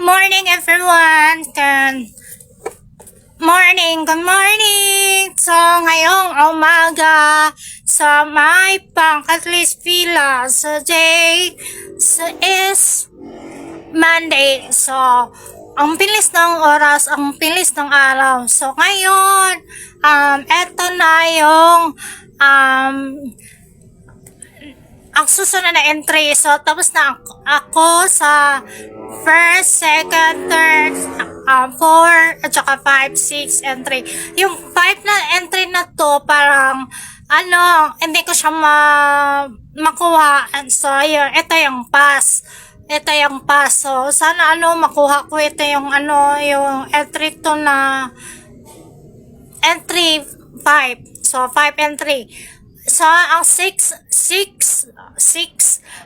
Morning everyone! Good morning! So, ngayong umaga sa may Pangkatlis Villa. So, today is Monday. So, ang bilis ng oras, ang bilis ng araw. So, ngayon, eto na yung ang susunod na entry. So, tapos na ako sa first, second, third, 4, at saka 5, 6 entry. Yung 5 na entry na to, parang, hindi ko siya makuha. So, yun, ito yung pass. So, sana, makuha ko. Ito yung, yung entry to na, entry 5. So, 5 entry. So, ang 6,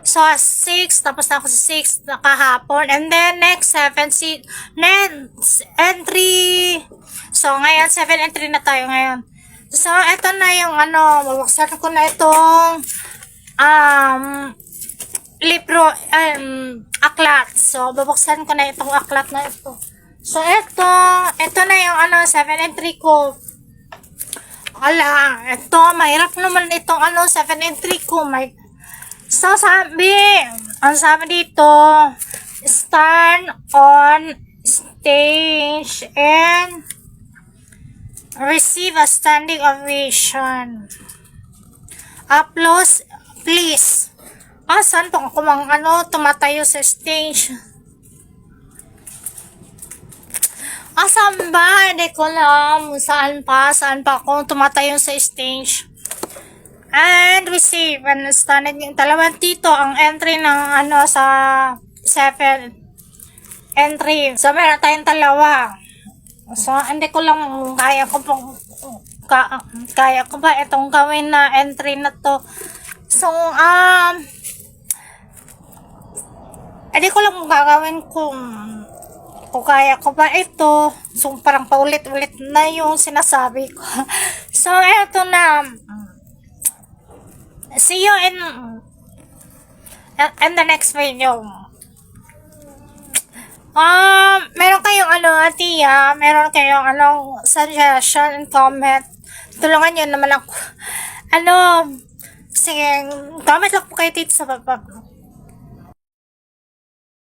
so 6, tapos na ako sa 6 na kahapon, and then next 7, next entry. So, ngayon 7 entry na tayo ngayon. So, eto na yung mabuksan ko na itong libro, aklat. So, babuksan ko na itong aklat na ito. So, ito na yung 7 entry ko. Ala, ito, mahirap naman itong 7 entry ko. So, ang sabi dito, stand on stage and receive a standing ovation. Applause, please. Saan po ako tumatayo sa stage? Saan ba? Hindi ko alam. Saan pa ako tumatayo sa stage. And receive. And standing yung dalawang dito ang entry ng sa 7 entry. So, meron tayong dalawa. So, hindi ko lang kaya ko ba itong gawin na entry na to. So, hindi ko lang gagawin kung kaya ko ba ito. So, parang paulit-ulit na yung sinasabi ko. So, eto na. See you in the next video. Meron kayong meron kayong suggestion and comment. Tulungan nyo naman ako. Sige, comment lang po kayo dito sa baba.